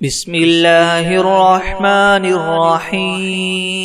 بسم الله الرحمن الرحيم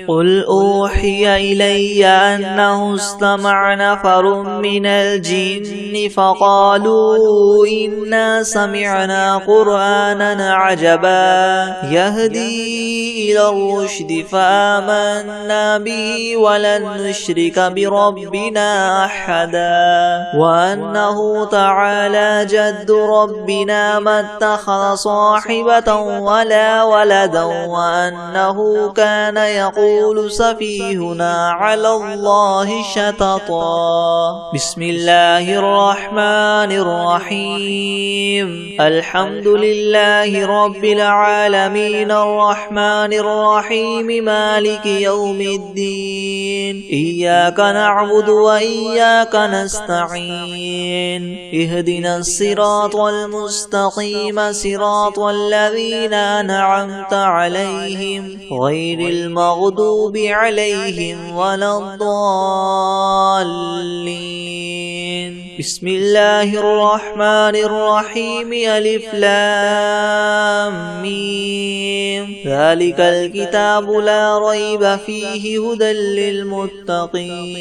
قل أوحي إلي أنه استمع نفر من الجن فقالوا إنا سمعنا قرآنا عجبا يهدي إلى الرشد فآمنا به ولن نشرك بربنا أحدا وأنه تعالى جد ربنا ما اتخذ صاحبة ولا ولدا وأنه كان يقول سفيهنا على الله شططا بسم الله الرحمن الرحيم الحمد لله رب العالمين الرحمن الرحيم مالك يوم الدين إياك نعبد وإياك نستعين اهدنا الصراط المستقيم صراط الذين أنعمت عليهم غير المغضوب عليهم ولا الضالين بسم الله الرحمن الرحيم ألف لام ميم ذلك الكتاب لا ريب فيه هدى للمتقين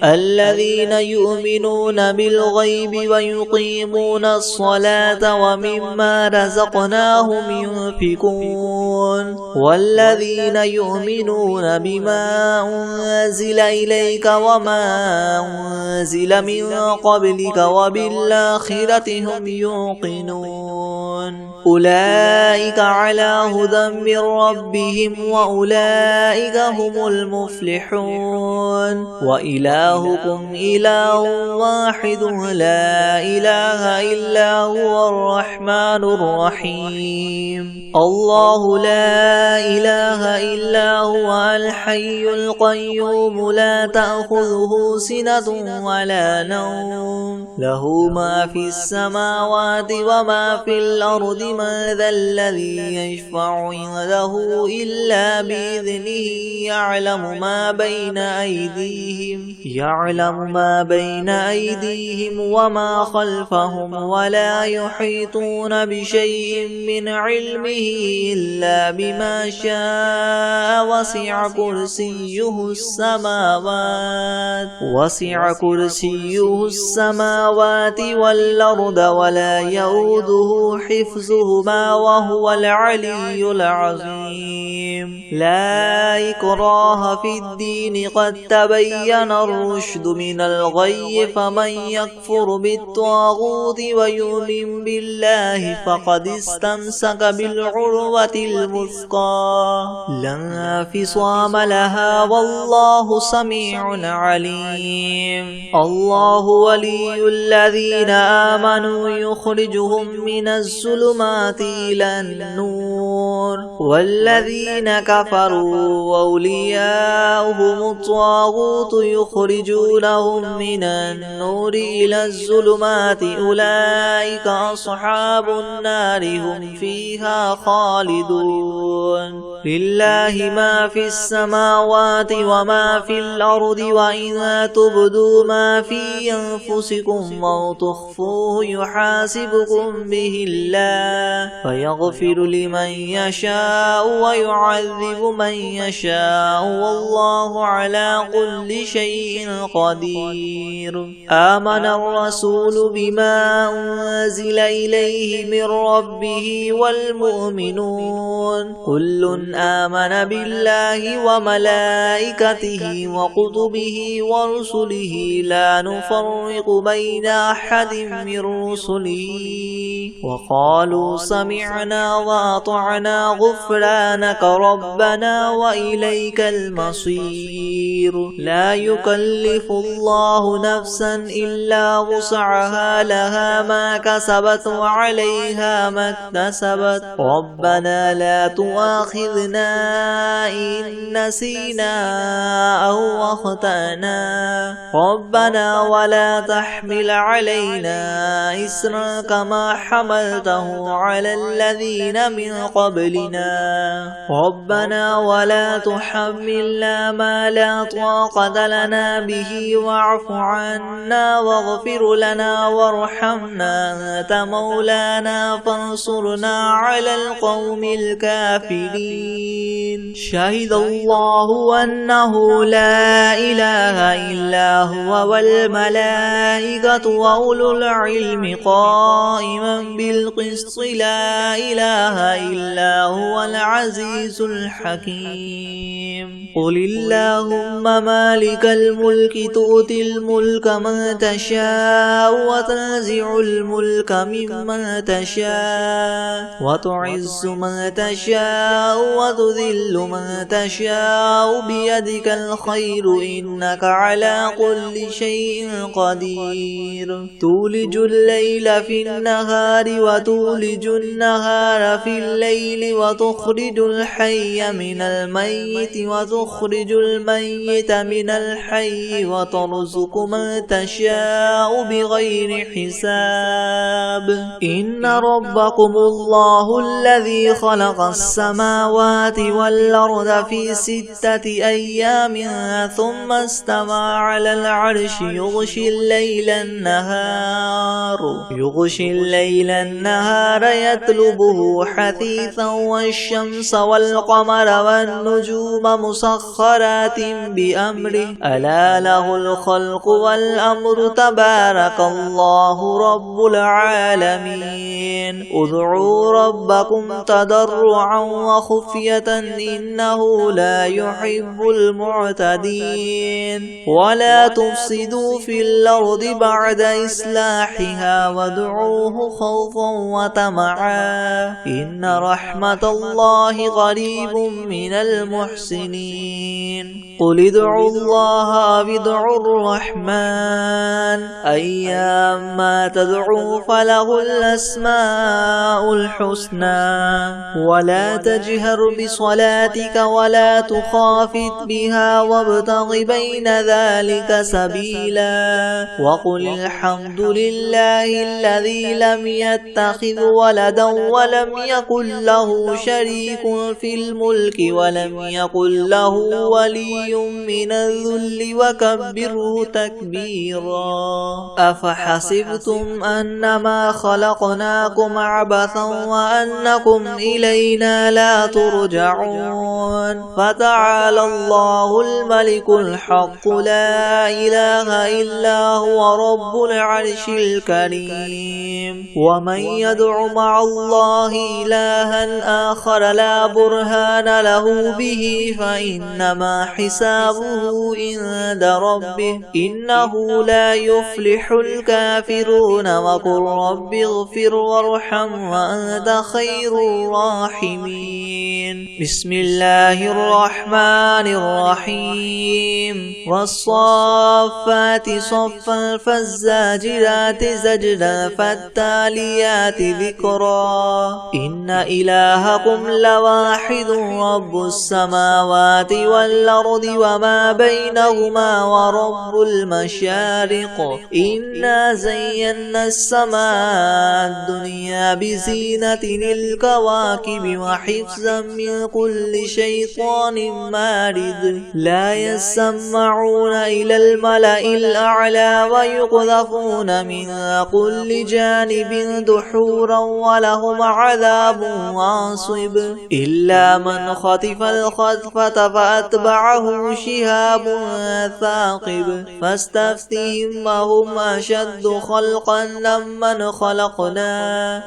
الذين يؤمنون بالغيب ويقيمون الصلاة ومما رزقناهم ينفقون والذين يؤمنون بما أنزل إليك وما أنزل من قبلك وبالآخرة هم يوقنون أولئك على هدى من ربهم وأولئك هم المفلحون وإلهكم إله واحد لا إله إلا هو الرحمن الرحيم الله لا إله إلا هو الحي القيوم لا تأخذه سنة ولا نوم له ما في السماوات وما في الأرض من ذا الذي يشفع عنده إلا بإذنه يعلم ما بين أيديهم وما خلفهم ولا يحيطون بشيء من علمه إلا بما شاء وسع كرسيه السماوات والأرض ولا يؤوده حفظهما وهو العلي العظيم لا إكراه في الدين قد تبين الرشد من الغي فمن يكفر بالطاغوت ويؤمن بالله فقد استمسك بالعروة الوثقى لا انفصام لها والله سميع عليم الله ولي الذين آمنوا يخرجهم من الظلمات إلى النور والذين كفروا وأولياؤهم الطاغوت يخرجونهم من النور إلى الظلمات أولئك أصحاب النار هم فيها خالدون لله ما في السماوات وما في الأرض وإن تبدوا ما في أنفسكم أو تخفوه يحاسبكم به الله فيغفر لمن يشاء ويعذب من يشاء والله على كل شيء قدير آمن الرسول بما أنزل إليه من ربه والمؤمنون كل آمن بالله وملائكته وكتبه ورسله لا نفرق بين أحد من رسله وقالوا سمعنا وأطعنا غفرانك ربنا وإليك المصير لا يكلف الله نفسا إلا وسعها لها ما كسبت وعليها ما اكتسبت ربنا لا تؤاخذنا تؤاخذنا إن نسينا أو أخطأنا ربنا ولا تحمل علينا إصرا كما حملته على الذين من قبلنا ربنا ولا تحملنا ما لا طاقة لنا به واعف عنا واغفر لنا وارحمنا أنت مولانا فانصرنا على القوم الكافرين شهد الله أنه لا إله إلا هو والملائكة وأولو العلم قائما بالقسط لا إله إلا هو العزيز الحكيم قل اللهم مالك الملك تؤتي الملك من تشاء وتنزع الملك ممن تشاء وتعز من تشاء وتذل من تشاء بيدك الخير إنك على كل شيء قدير تولج الليل في النهار وتولج النهار في الليل وتخرج الحي من الميت وتخرج الميت من الحي وترزق من تشاء بغير حساب إن ربكم الله الذي خلق السماوات والأرض في 6 أيام ثم استوى على العرش يغشي الليل النهار يطلبه حثيثا والشمس والقمر والنجوم مسخرات بأمره ألا له الخلق والأمر تبارك الله رب العالمين ادعوا ربكم تضرعا وخفية إنه لا يحب المعتدين ولا تفسدوا في الأرض بعد إصلاحها وادعوه خوفا وطمعا إن رحمة الله قريب من المحسنين قل ادعوا الله أو ادعوا الرحمن أيما تدعوا فله الأسماء الحسنى ولا تجهر بصلاتك ولا تخافت بها وابتغ بين ذلك سبيلا وقل الحمد لله الذي لم يتخذ ولدا ولم يكن له شريك في الملك ولم يكن له ولي من الذل وكبره تكبيرا أفحسبتم أنما خلقناكم عبثا وأنكم إلينا لا ترجعون فتعالى الله الملك الحق لا إله إلا هو رب العرش الكريم ومن يدع مع الله إلها آخر لا برهان له به فإنما حسابه عند ربه إنه لا يفلح الكافرون وقل رب اغفر وارحم وأنت خير الراحمين بسم الله الرحمن الرحيم والصافات صفا فالزاجرات زجرا فالتاليات ذكرا إن إلهكم لواحد رب السماوات والأرض وما بينهما ورب المشارق إنا زينا السماء الدنيا بزينة الكواكب وحفظا من كل شيطان مارد لا يسمعون إلى الملأ الأعلى ويقذفون من كل جانب دحورا ولهم عذاب واصب إلا من خطف الخطفة فأتبعه شهاب ثاقب فاستفتهم وهم أشد خلقا ممن خلقنا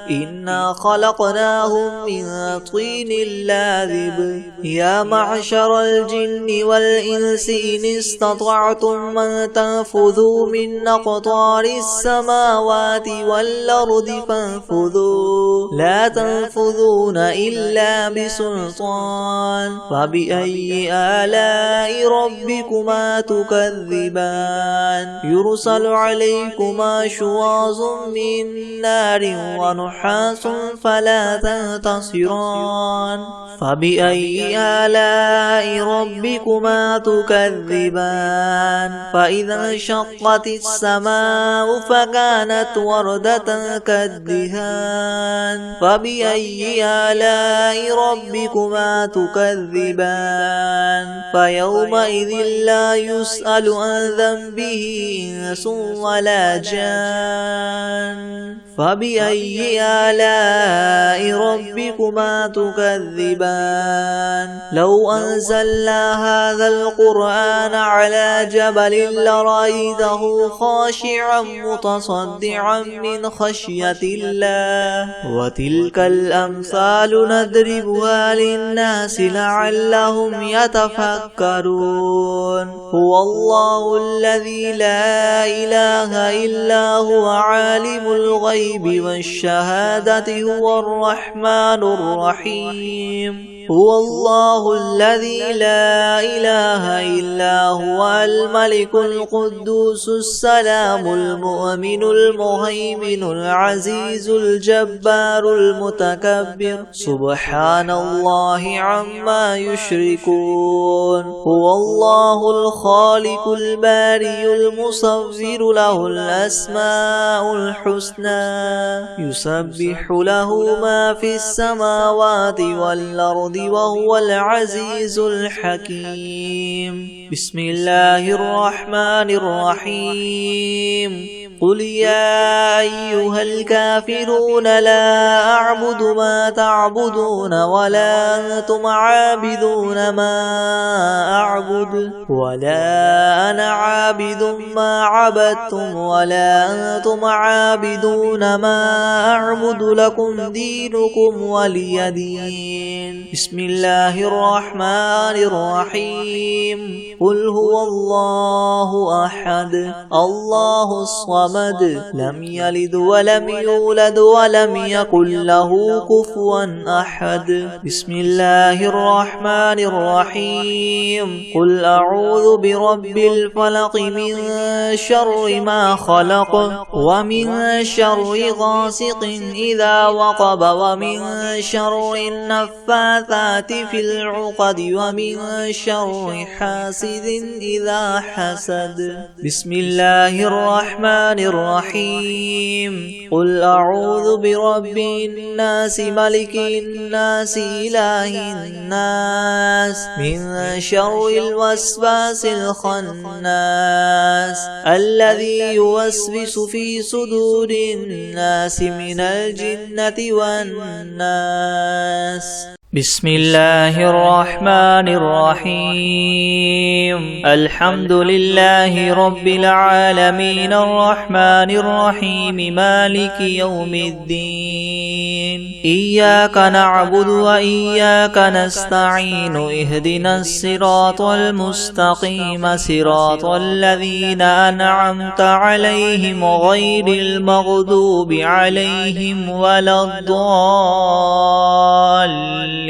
إنا خلقناهم من طين لاذب يا معشر الجن والإنس إن استطعتم من تنفذوا من أقطار السماوات والأرض فانفذوا لا تنفذون إلا بسلطان فبأي آلاء ربكما تكذبان يرسل عليكما شواظ من نار ونحاس فلا تنتصران فبأي آلاء ربكما تكذبان فإذا انشقت السماء فكانت وردة كالدهان فبأي آلاء ربكما تكذبان فيومئذ لا يسأل عن ذنبه إنس ولا جان فبأي آلاء ربكما تكذبان لو أنزلنا هذا القرآن على جبل لرأيته خاشعا متصدعا من خشية الله وتلك الأمثال نضربها للناس لعلهم يتفكرون هو الله الذي لا إله إلا هو عالم الغيب والشهادة هو الرحمن الرحيم هو الله الذي لا إله إلا هو الملك القدوس السلام المؤمن المهيمن العزيز الجبار المتكبر سبحان الله عما يشركون هو الله الخالق الباري المصور له الأسماء الحسنى يسبح له ما في السماوات والأرض وهو العزيز الحكيم بسم الله الرحمن الرحيم قل يا أيها الكافرون لا أعبد ما تعبدون ولا أنتم عابدون ما أعبد ولا أنا عابد ما عبدتم ولا أنتم عابدون ما أعبد لكم دينكم ولي دين بسم الله الرحمن الرحيم قل هو الله أحد الله الصمد لم يلد ولم يولد ولم يكن له كفوا أحد بسم الله الرحمن الرحيم قل أعوذ برب الفلق من شر ما خلق ومن شر غاسق إذا وقب ومن شر النفاثات في العقد ومن شر حاسد إذا حسد بسم الله الرحمن الرحيم قل أعوذ برب الناس ملك الناس إله الناس من شر الوسواس الخناس الذي يوسوس في صدور الناس من الجنة والناس بسم الله الرحمن الرحيم الحمد لله رب العالمين الرحمن الرحيم مالك يوم الدين إياك نعبد وإياك نستعين اهدنا الصراط المستقيم صراط الذين أنعمت عليهم غير المغضوب عليهم ولا الضالين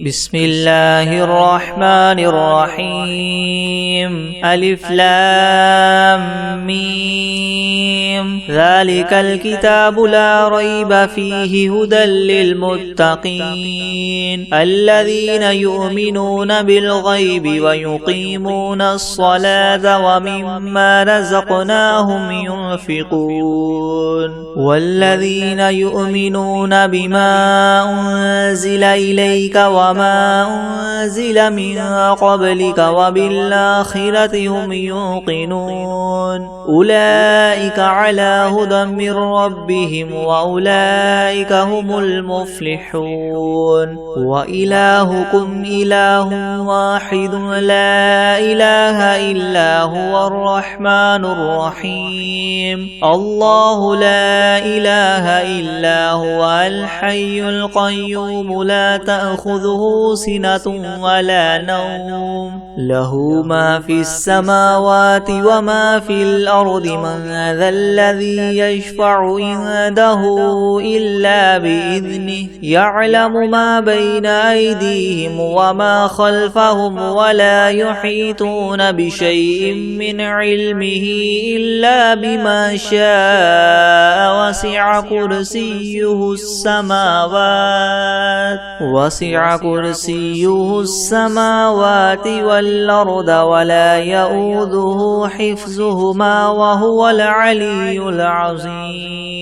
بسم الله الرحمن الرحيم ألف لام ميم ذلك الكتاب لا ريب فيه هدى للمتقين الذين يؤمنون بالغيب ويقيمون الصلاة ومما رزقناهم ينفقون والذين يؤمنون بما أنزل إليك وما أنزل من قبلك وبالآخرة هم يوقنون أولئك على هدى من ربهم وأولئك هم المفلحون وإلهكم إله واحد لا إله إلا هو الرحمن الرحيم الله لا إله إلا هو الحي القيوم لا تأخذه سنة ولا نوم له ما في السماوات وما في الأرض من ذا الذي يشفع عنده إلا بإذنه يعلم ما بين أيديهم وما خلفهم ولا يحيطون بشيء من علمه إلا بما شاء وسع كرسيه السماوات والأرض ولا يؤوده حفظهما وهو العلي العظيم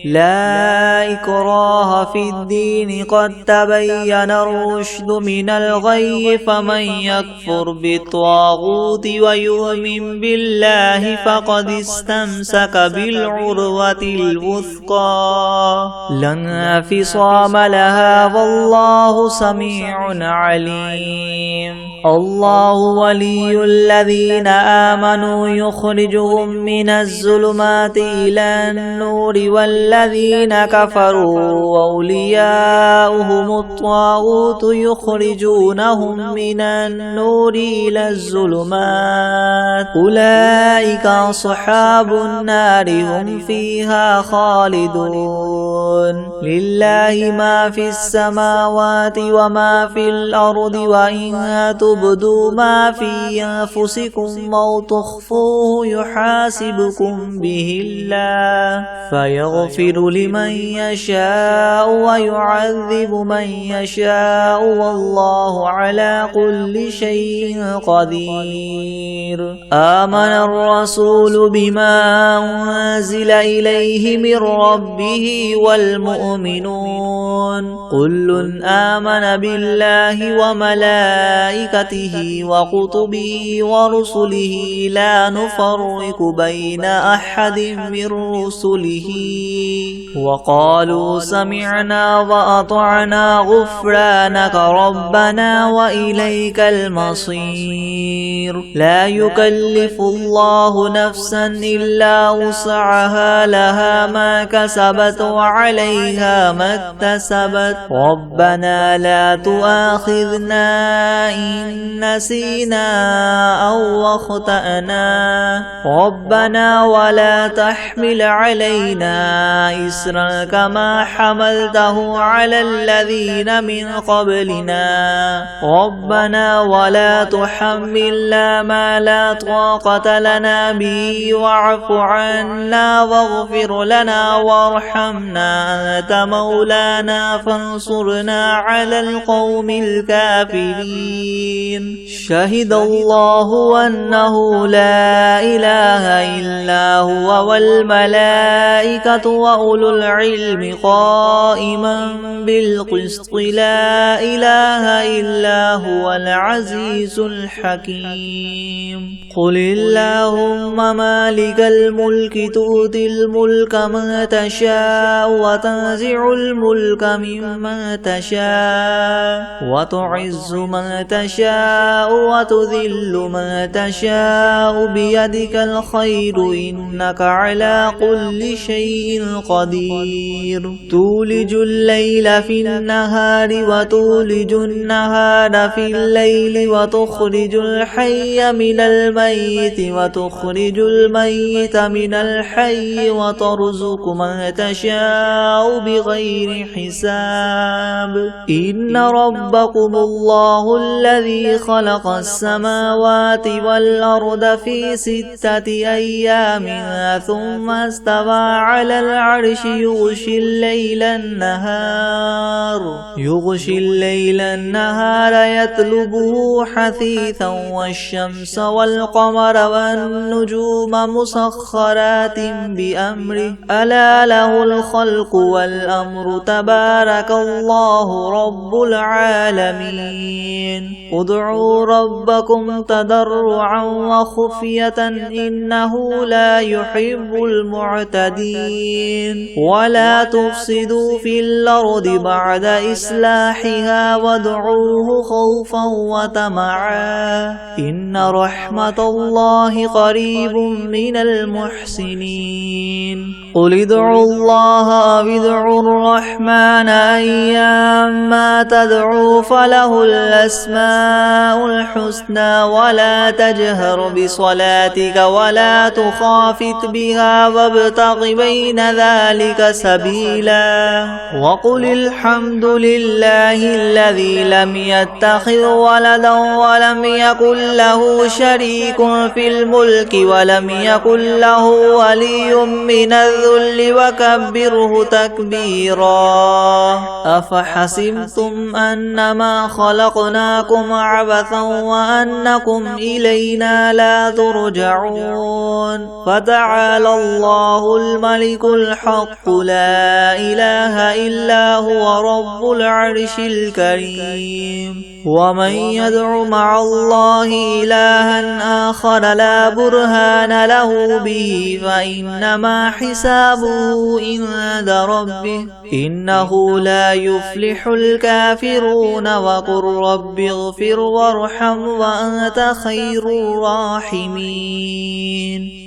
لا إكراه في الدين قد تبين الرشد من الغي فمن يكفر بالطاغوت ويؤمن بالله فقد استمسك بالعروة الوثقى لا انفصام لها والله سميع عليم الله ولي الذين آمنوا يخرجهم من الظلمات إلى النور والذين كفروا أولياؤهم الطاغوت يخرجونهم من النور إلى الظلمات أولئك أصحاب النار هم فيها خالدون لله ما في السماوات وما في الأرض وإن تبدوا ما في أنفسكم أو تخفوه يحاسبكم به الله فيغفر لمن يشاء ويعذب من يشاء والله على كل شيء قدير آمن الرسول بما أنزل إليه من ربه والمؤمنون كل آمن بالله وملائكته وكتبه ورسله لا نفرق بين أحد من رسله وقالوا سمعنا وأطعنا غفرانك ربنا وإليك المصير لا يكلف الله نفسا إلا وسعها لها ما كسبت وعليها ما اكتسبت ربنا لا تؤاخذنا إن نسينا أو أخطأنا ربنا ولا تحمل علينا إسرا كما حملته على الذين من قبلنا ربنا ولا تحملنا ما لا طاقة لنا به واعف عنا واغفر لنا وارحمنا أنت مولانا فانصرنا على القوم الكافرين شهد الله أنه لا إله إلا هو والملائكة وأولو العلم قائما بالقسط لا إله إلا هو العزيز الحكيم قل اللهم مالك الملك تؤتي الملك من تشاء وتنزع الملك ممن تشاء وتعز من تشاء وتذل من تشاء بيدك الخير إنك على كل شيء قدير تولج الليل في النهار وتولج النهار في الليل وتخرج الحي من الميت وتخرج الميت من الحي وترزق من تشاء بغير حساب إن ربكم الله الذي خلق السماوات والأرض في 6 أيام ثم استوى على العرش يغشي الليل النهار يطلبه حثيثا والشمس والقمر والنجوم مسخرات بأمره ألا له الخلق والأمر تبارك الله رب العالمين ادعوا ربكم تضرعا وخفية إنه لا يحب المعتدين ولا تفسدوا في الأرض بعد إصلاحها وادعوه خوفا وطمعا إن رحمة الله قريب من المحسنين قل ادعوا الله أو ادعوا الرحمن أيما تدعوا فله الأسماء الحسنى ولا تجهر بصلاتك ولا تخافت بها وابتغ بين ذلك سبيلا وقل الحمد لله الذي لم يتخذ ولدا ولم يكن له شريك في الملك ولم يكن له ولي من الذل وكبره تكبيرا أفحسبتم أنما خلقناكم عبثا وأنكم إلينا لا ترجعون فتعالى الله الملك الحق لا إله إلا هو رب العرش الكريم ومن يدع مع الله إلها آخر لا برهان له به فإنما حسابه عند ربه إنه لا يفلح الكافرون وقل رب اغفر وارحم وأنت خير الراحمين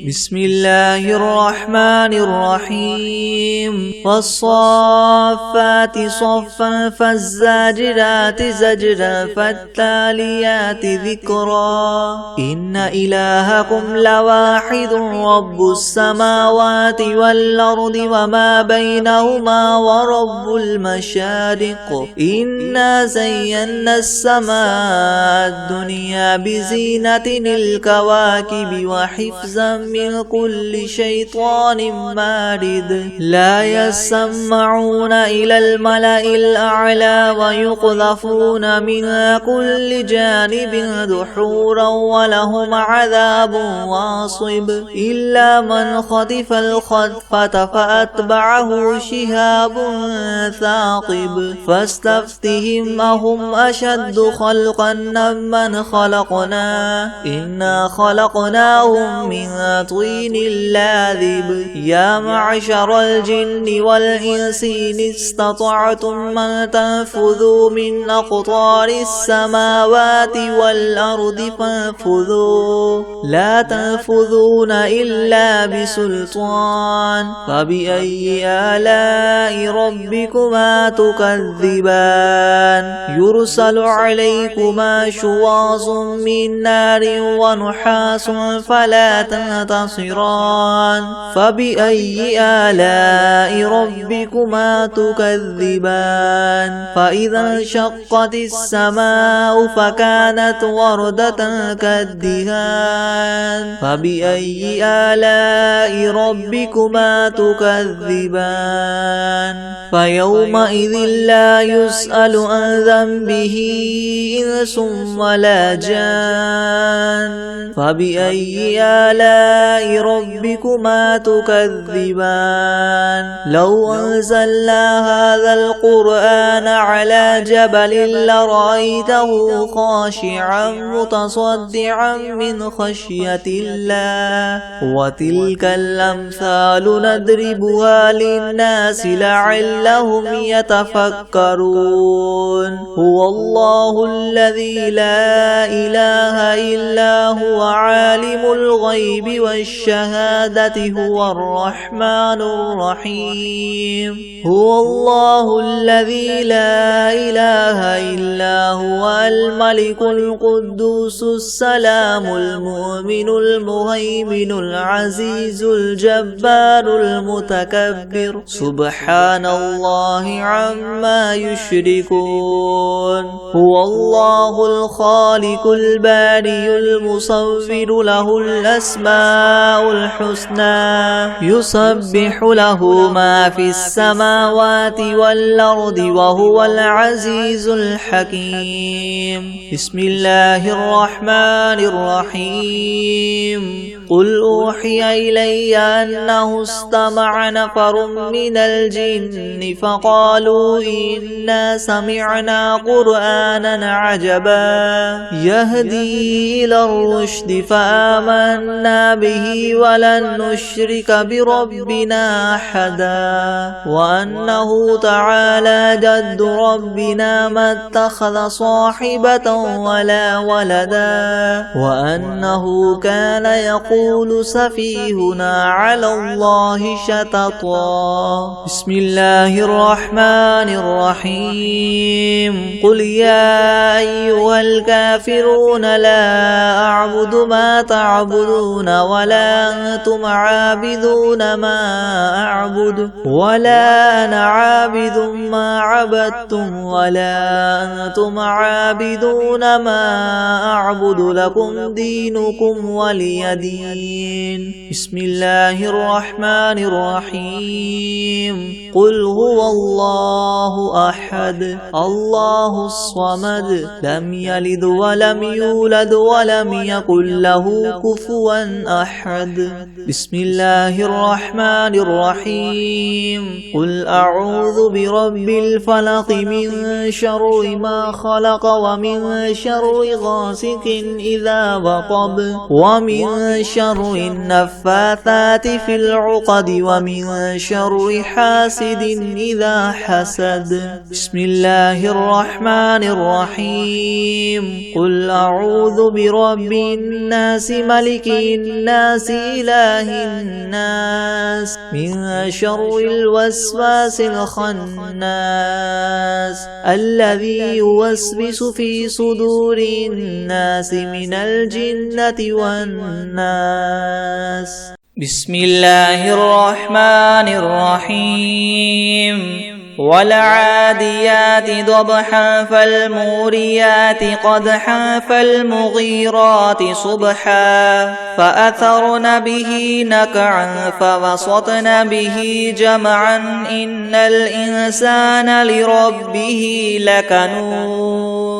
بسم الله الرحمن الرحيم والصافات صفا فالزاجرات زجرا فالتاليات ذكرا إن إلهكم لواحد رب السماوات والأرض وما بينهما ورب المشارق إنا زينا السماء الدنيا بزينة الكواكب وحفظا من كل شيطان مارد لا يسمعون إلى الملأ الأعلى ويقذفون من كل جانب دحورا ولهم عذاب واصب إلا من خطف الخطفة فأتبعه شهاب ثاقب فاستفتهم أهم أشد خلقا من خلقنا إنا خلقناهم من طين لاذب يا معشر الجن والإنس إن استطعتم أن تنفذوا من أقطار السماوات والأرض فانفذوا لا تنفذون إلا بسلطان فبأي آلاء ربكما تكذبان يرسل عليكما شواظ من نار ونحاس فلا تنتصران فبأي آلاء ربكما تكذبان فإذا انشقت السماء فكانت وردة كالدهان فبأي آلاء ربكما تكذبان فيومئذ لا يسأل عن ذنبه إنس ولا جان فبأي آلاء ربكما تكذبان لو أنزلنا هذا القرآن على جبل لرأيته خاشعا متصدعا من خشية الله وتلك الأمثال نضربها للناس لعلهم يتفكرون هو الله الذي لا إله إلا هو عالم الغيب والشهادة هو الرحمن الرحيم هو الله الذي لا إله إلا هو الملك القدوس السلام المؤمن المهيمن العزيز الجبار المتكبر سبحان الله عما يشركون هو الله الخالق الباري المصور له الأسماء الحسنى يسبح له ما في السماوات والأرض وهو العزيز الحكيم بسم الله الرحمن الرحيم قل أوحي إلي أنه استمع نفر من الجن فقالوا إنا سمعنا قرآنا عجبا يهدي إلى الرشد فآمنا به ولن نشرك بربنا أحدا وأنه تعالى جد ربنا ما اتخذ صاحبة ولا ولدا وأنه كان يقول سفيهنا على الله الله شططا بسم الله الرحمن الرحيم قل يا أيها الكافرون لا أعبد ما تعبدون ولا أنتم عابدون ما أعبد ولا أنا عابد ما عبدتم ولا أنتم عابدون ما أعبد لكم دينكم ولي دين بسم الله الرحمن الرحيم قل هو الله أحد الله الصمد لم يلد ولم يولد ولم يكن له كفوا أحد بسم الله الرحمن الرحيم قل أعوذ برب الفلق من شر ما خلق ومن شر غاسق إذا وقب ومن شر النفاثات في العقد ومن شر حاسد إذا حسد بسم الله الرحمن الرحيم قل أعوذ برب الناس ملك الناس إله الناس من شر الوسواس الخناس الذي يوسوس في صدور الناس من الجنة والناس بسم الله الرحمن الرحيم والعاديات ضبحا فالموريات قدحا فالمغيرات صبحا فأثرن به نقعا فوسطن به جمعا إن الإنسان لربه لكنود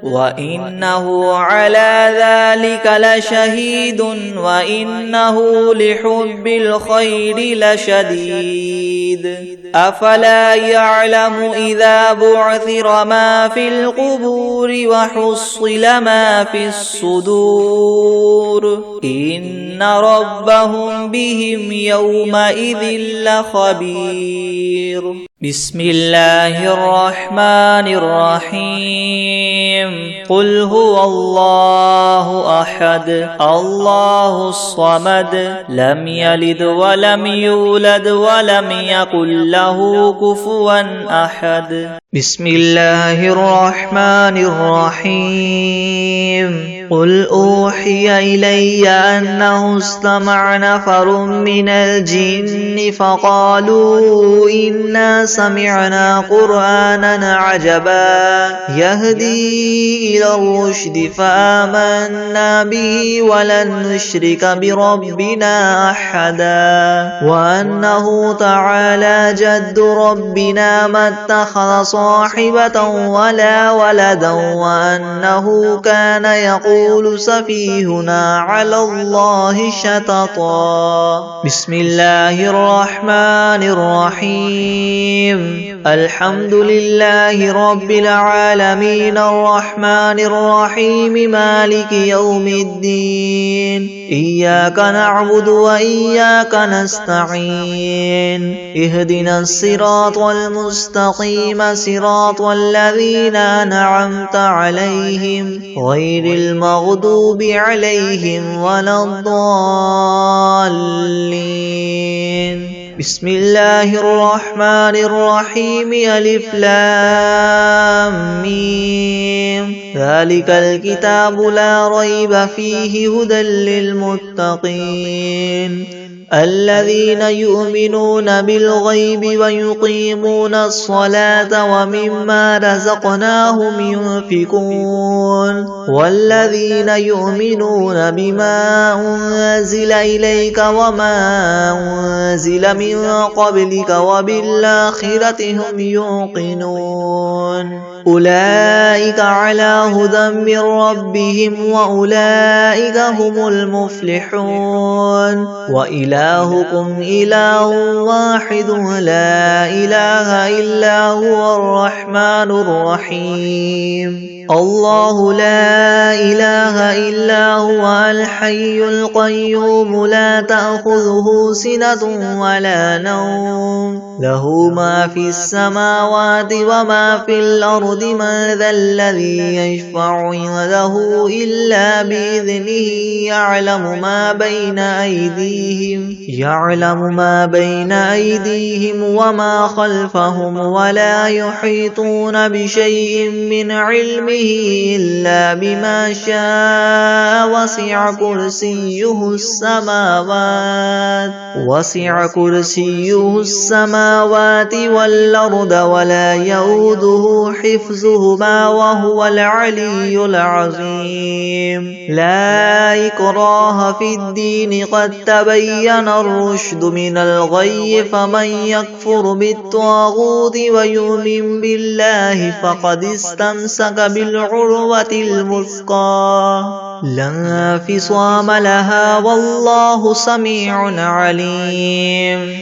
وإنه على ذلك لشهيد وإنه لحب الخير لشديد أفلا يعلم إذا بعثر ما في القبور وحصل ما في الصدور إن ربهم بهم يومئذ لخبير بسم الله الرحمن الرحيم قل هو الله أحد الله الصمد لم يلد ولم يولد ولم يكن له كفوا أحد بسم الله الرحمن الرحيم قل أوحي إلي أنه استمع نفر من الجن فقالوا إنا سمعنا قرآنا عجبا يهدي إلى الرشد فآمنا به ولن نشرك بربنا أحدا وأنه تعالى جد ربنا ما اتخذ صاحبة ولا ولدا وأنه كان يقول سفيهنا على الله شططا بسم الله الرحمن الرحيم الحمد لله رب العالمين الرحمن الرحيم مالك يوم الدين إياك نعبد وإياك نستعين اهدنا الصراط المستقيم صراط الذين أنعمت عليهم غير المغضوب عليهم ولا الضالين بسم الله الرحمن الرحيم ألف لام ميم ذلك الكتاب لا ريب فيه هدى للمتقين الذين يؤمنون بالغيب ويقيمون الصلاة ومما رزقناهم ينفقون والذين يؤمنون بما أنزل إليك وما أنزل من قبلك وبالآخرة هم يوقنون أولئك على هدى من ربهم وأولئك هم المفلحون وإلهكم إله واحد لا إله إلا هو الرحمن الرحيم الله لا إله إلا هو الحي القيوم لا تأخذه سنة ولا نوم له ما في السماوات وما في الأرض من ذا الذي يشفع عنده إلا بإذنه يعلم ما بين أيديهم يعلم ما بين أيديهم وما خلفهم ولا يحيطون بشيء من علمه إلا بما شاء وسع كرسيه السماوات والأرض ولا يؤوده حفظهما وهو العلي العظيم لا إكراه في الدين قد تبين الرشد من الغي فمن يكفر بالطاغوت ويؤمن بالله فقد استمسك بالعروة الوثقى لا انفصام لها والله سميع عليم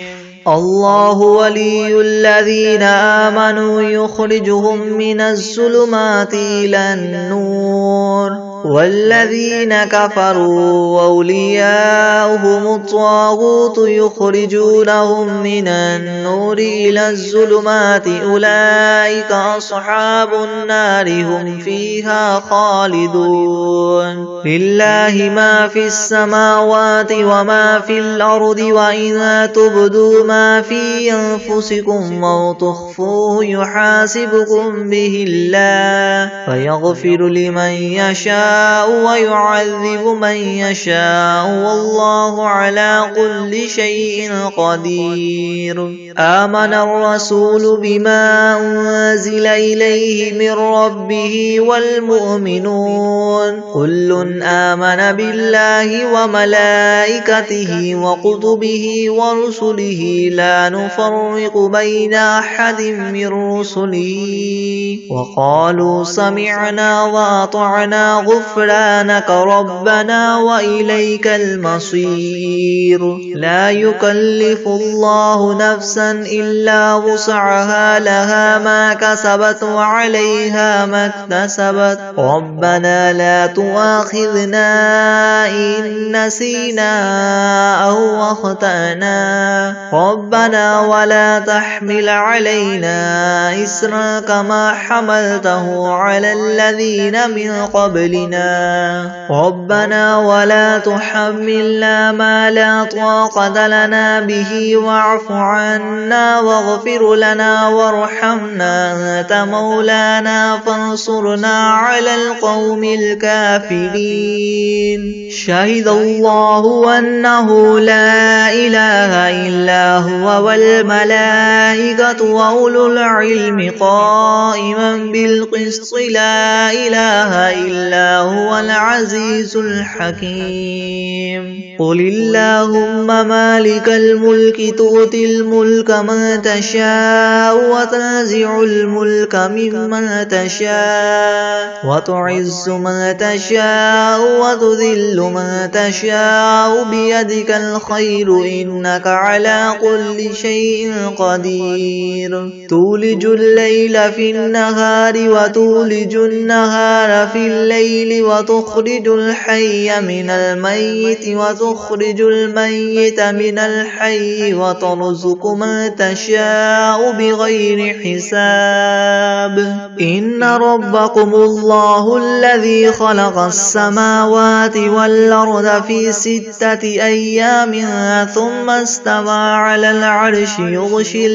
الله ولي الذين آمنوا يخرجهم من الظلمات إلى النور والذين كفروا أولياؤهم الطاغوت يخرجونهم من النور إلى الظلمات أولئك أصحاب النار هم فيها خالدون لله ما في السماوات وما في الأرض وإذا تبدوا ما في أنفسكم أو تخفوه يحاسبكم به الله فيغفر لمن يشاء ويعذب من يشاء والله على كل شيء قدير آمن الرسول بما أنزل إليه من ربه والمؤمنون كل آمن بالله وملائكته وكتبه ورسله لا نفرق بين أحد من رسله وقالوا سمعنا وأطعنا غفرانك ربنا وإليك المصير لا يكلف الله نفسا إلا وسعها لها ما كسبت وعليها ما اكتسبت ربنا لا تؤاخذنا إن نسينا أو أخطأنا ربنا ولا تحمل علينا إسرا كما حملته على الذين من قبلنا ربنا ولا تحملنا ما لا طاقة لنا به واعف عنا واغفر لنا وارحمنا أنت مولانا فانصرنا على القوم الكافرين شهد الله أنه لا إله إلا هو والملائكة وأولو العلم قائما بالقسط لا إله إلا هو العزيز الحكيم قل اللهم مالك الملك تؤتي الملك من تشاء وتنزع الملك ممن تشاء وتعز من تشاء وتذل من تشاء بيدك الخير إنك على كل شيء قدير تولج الليل في النهار وتولج النهار في الليل وتخرج الحي من الميت وتخرج الميت من الحي وترزق من تشاء بغير حساب إن ربكم الله الذي خلق السماوات والأرض في 6 أيام ثم استوى على العرش يغشي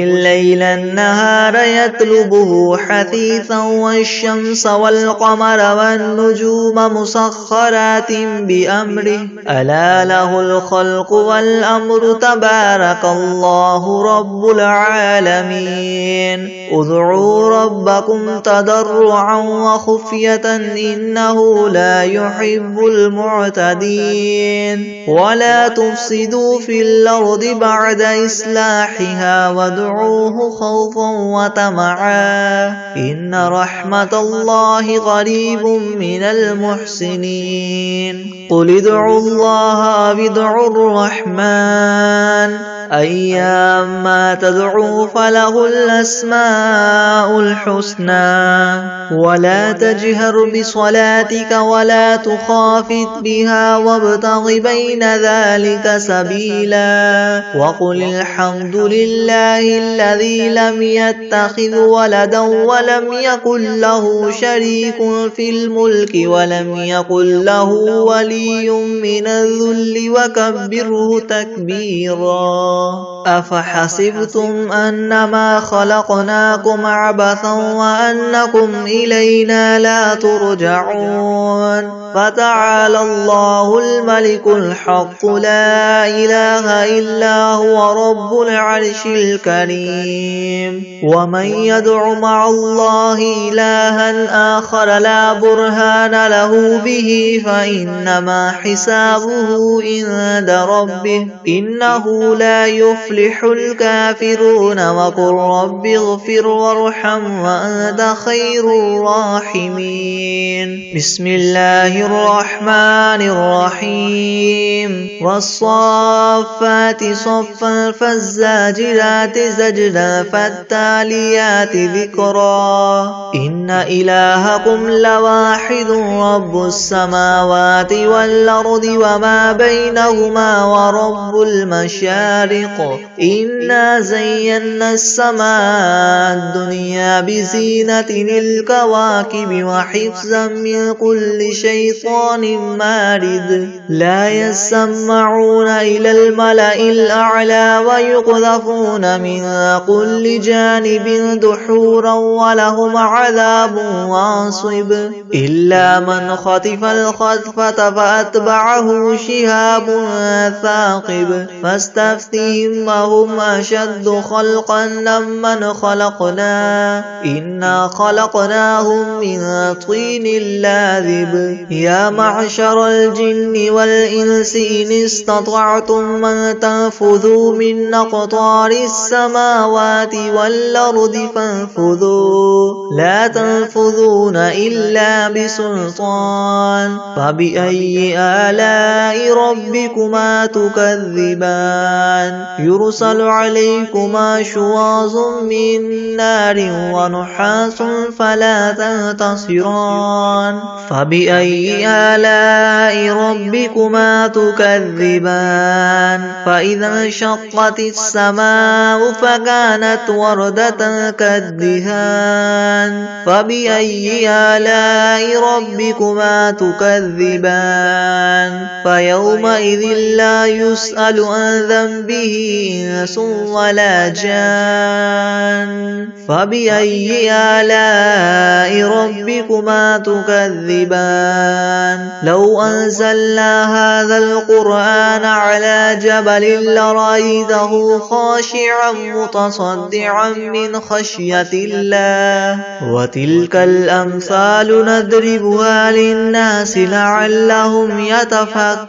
الليل النهار يطلبه حثيثا والشمس والقمر والنجوم مسخرات بأمره ألا له الخلق والأمر تبارك الله رب العالمين ادعوا ربكم تضرعا وخفية إنه لا يحب المعتدين ولا تفسدوا في الأرض بعد إصلاحها وادعوه خوفا وطمعا إن رحمة الله قريب من المحسنين قل ادعوا الله أو ادعوا الرحمن أيما تدعو فله الأسماء الحسنى ولا تجهر بصلاتك ولا تخافت بها وابتغ بين ذلك سبيلا وقل الحمد لله الذي لم يتخذ ولدا ولم يكن له شريك في الملك ولم يكن له ولي من الذل وكبره تكبيرا أفحسبتم أنما خلقناكم عبثا وأنكم إلينا لا ترجعون فتعالى الله الملك الحق لا إله إلا هو رب العرش الكريم ومن يدع مع الله إلها آخر لا برهان له به فإنما حسابه عند ربه إنه لا يفلح الكافرون وقل رب اغفر وارحم وأنت خير الراحمين بسم الله الرحمن الرحيم والصافات صفا فالزاجرات زجرا فالتاليات ذكرا إن إلهكم لواحد رب السماوات والأرض وما بينهما ورب المشارق إنا زينا السماء الدنيا بزينة الكواكب وحفظا من كل شيطان مارد لا يسمعون إلى الملأ الأعلى ويقذفون من كل جانب دحورا ولهم عذاب واصب إلا من خطف الخطفة فأتبعه شهاب ثاقب فاستفتهم وهم أشد خلقا ممن خلقنا إنا خلقناهم من طين لاذب يا معشر الجن والإنس إن استطعتم أن تنفذوا من أقطار السماوات والأرض فانفذوا لا تنفذون إلا بسلطان فبأي آلاء ربكما تكذبان يرسل عليكما شواظ من نار ونحاس فلا تنتصران فبأي آلاء ربكما تكذبان فإذا انشقت السماء فكانت وردة كالدهان فبأي آلاء ربكما تكذبان فيومئذ لا يسأل عن ذنبه إنس ولا جان فبأي آلاء ربكما تكذبان لو أنزلنا هذا القرآن على جبل لرأيته خاشعا متصدعا من خشية الله وتلك الأمثال نضربها للناس لعلهم يتفكرون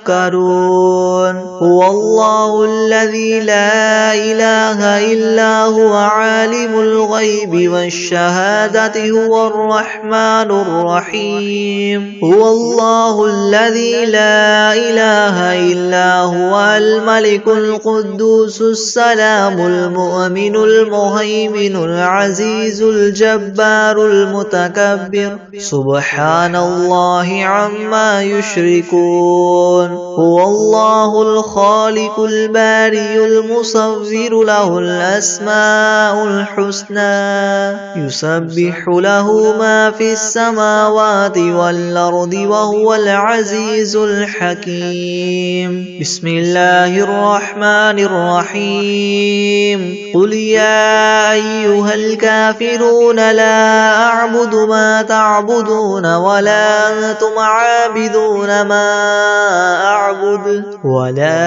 هو الله الذي لا إله إلا هو عالم الغيب والشهادة هو الرحمن الرحيم هو الله الذي لا إله إلا هو الملك القدوس السلام المؤمن المهيمن العزيز الجبار المتكبر سبحان الله عما يشركون هو الله الخالق الباري المصور له الأسماء الحسنى يسبح له ما في السماوات والأرض وهو العزيز الحكيم بسم الله الرحمن الرحيم قل يا أيها الكافرون لا أعبد ما تعبدون ولا أنتم عابدون ما أعبد ولا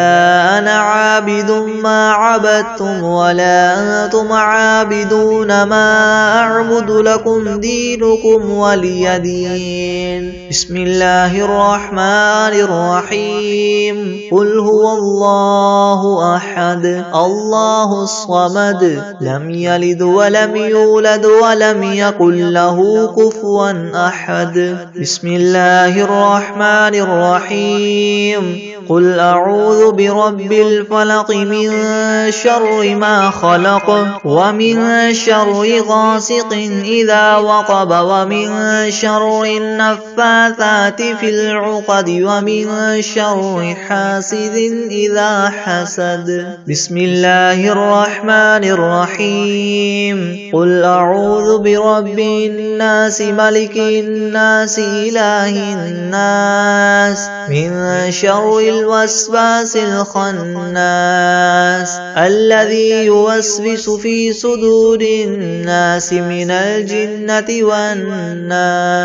أنا عابد ما عبدتم ولا أنتم عابدون ما أعبد لكم دينكم ولي دين بسم الله الرحمن الرحيم قل هو الله أحد الله الصمد لم يلد ولم يولد ولم يكن له كفوا أحد بسم الله الرحمن الرحيم قل أعوذ برب الفلق من شر ما خلق ومن شر غاسق إذا وقب ومن شر النفاثات في العقد ومن شر حاسد إذا حسد. بسم الله الرحمن الرحيم. قل أعوذ برب الناس ملك الناس إله الناس من شر الوسواس الخناس الذي يوسوس في صدور الناس من الجنة والناس.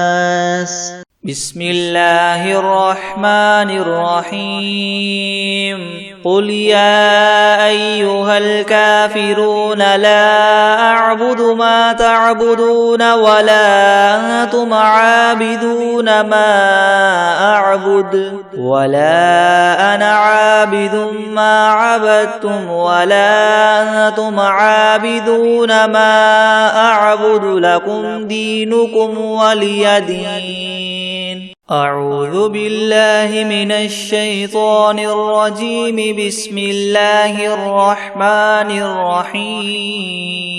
بسم الله الرحمن الرحيم. قل يا أيها الكافرون لا أعبد ما تعبدون ولا أنتم عابدون ما أعبد ولا أنا عابد ما عبدتم ولا أنتم عابدون ما أعبد لكم دينكم ولي دين. أعوذ بالله من الشيطان الرجيم. بسم الله الرحمن الرحيم.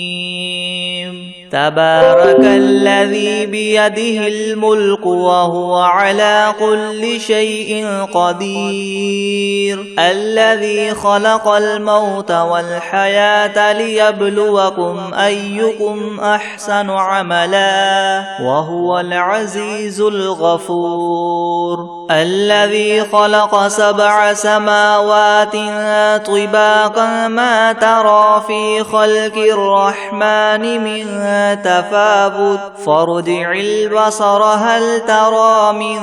تبارك الذي بيده الملك وهو على كل شيء قدير الذي خلق الموت والحياة ليبلوكم أيكم أحسن عملا وهو العزيز الغفور الذي خلق 7 سماوات طباقا ما ترى في خلق الرحمن من تفاوت فارجع البصر هل ترى من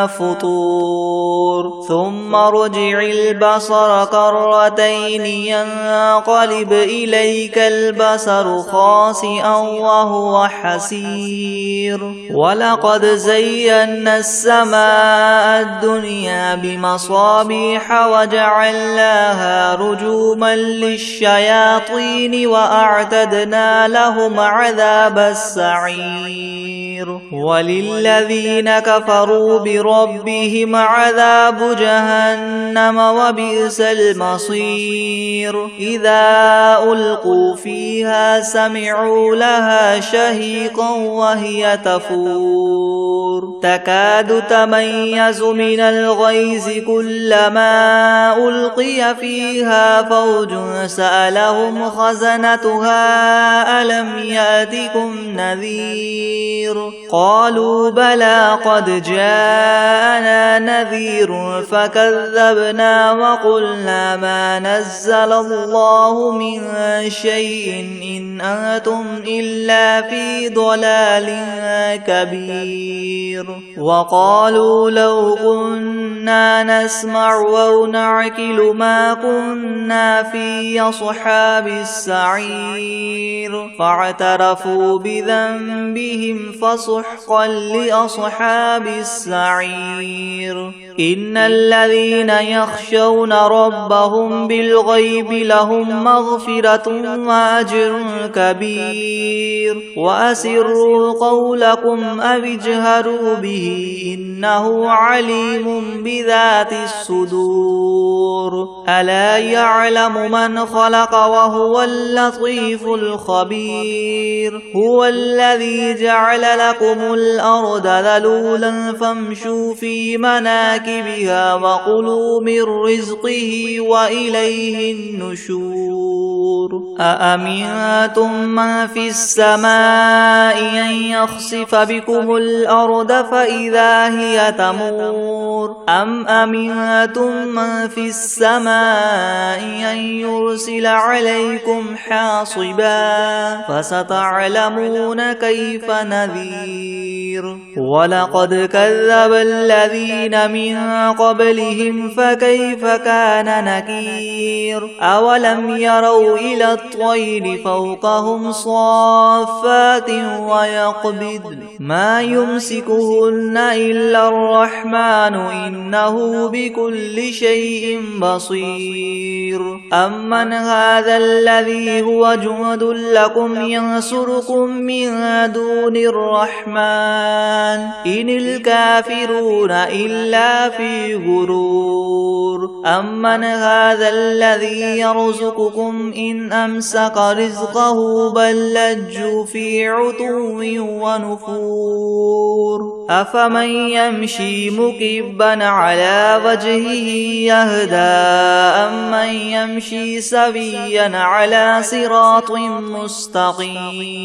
فطور ثم ارجع البصر كرتين ينقلب إليك البصر خاسئا وهو حسير ولقد زينا السماء الدنيا بمصابيح وجعلناها رجوما للشياطين وأعتدنا لهم عذاب السعير وللذين كفروا بربهم عذاب جهنم وبئس المصير إذا ألقوا فيها سمعوا لها شهيقا وهي تفور تكاد تميز من الغيظ كلما ألقي فيها فوج سألهم خزنتها ألم يأتكم نذير قالوا بلى قد جاءنا نذير فكذبنا وقلنا ما نزل الله من شيء إن أنتم إلا في ضلال كبير وقالوا لو كنا نسمع أو نعقل ما كنا في أصحاب السعير فاعترفوا بذنبهم فسحقا لأصحاب السعير إن الذين يخشون ربهم بالغيب لهم مغفرة وأجر كبير وأسروا قولكم أو اجهروا به إنه عليم بذات الصدور ألا يعلم من خلق وهو اللطيف الخبير هو الذي جعل لكم الأرض ذلولا فامشوا في مناكبها وكلوا من رزقه وإليه النشور أأمنتم من في السماء أن يخسف بكم الأرض فإذا هي تمور أم أمنتم من في السماء أن يرسل عليكم حاصبا فستعلمون كيف نذير ولقد كذب الذين من قبلهم فكيف كان نكير أولم يروا إلى الطير فوقهم صافات ويقبضن ما يمسكهن إلا الرحمن إنه بكل شيء بصير أمن هذا الذي هو جند لكم ينصركم من دون الرحمن إن الكافرون إلا في غرور أمن هذا الذي يرزقكم إن أمسك رزقه بل لجوا في عتو ونفور أفمن يمشي مكبا على وجهه يهدى أمن يمشي سويا على صراط مستقيم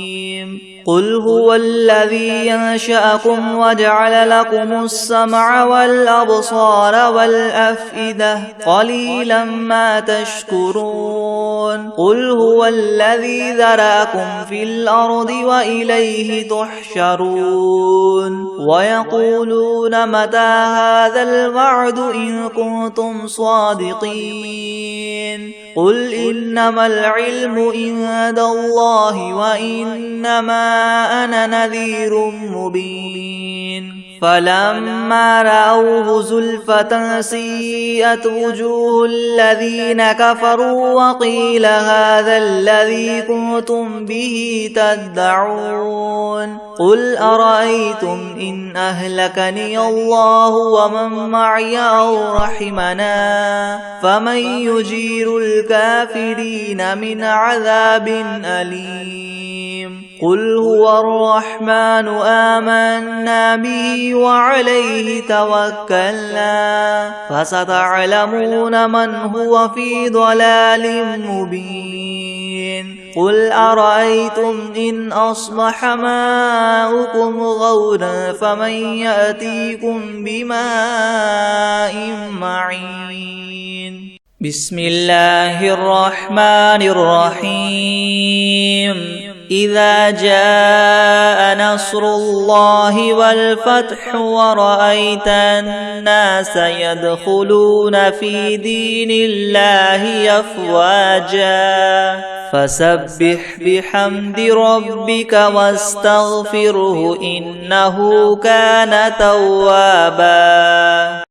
قل هو الذي ينشأكم وجعل لكم السمع والأبصار والأفئدة قليلا ما تشكرون قل هو الذي ذرأكم في الأرض وإليه تحشرون ويقولون متى هذا الوعد إن كنتم صادقين قل إنما العلم عند الله وإنما أنا نذير مبين فلما رأوه زلفة سيئت وجوه الذين كفروا وقيل هذا الذي كنتم به تدعون قل أرأيتم إن أهلكني الله ومن معي أو رحمنا فمن يجير الكافرين من عذاب أليم قل هو الرحمن آمنا به وعليه توكلنا فستعلمون من هو في ضلال مبين قل أرأيتم إن أصبح ماؤكم غورا فمن يأتيكم بماء معين بسم الله الرحمن الرحيم إذا جاء نصر الله والفتح ورأيت الناس يدخلون في دين الله أفواجا فسبح بحمد ربك واستغفره إنه كان توابا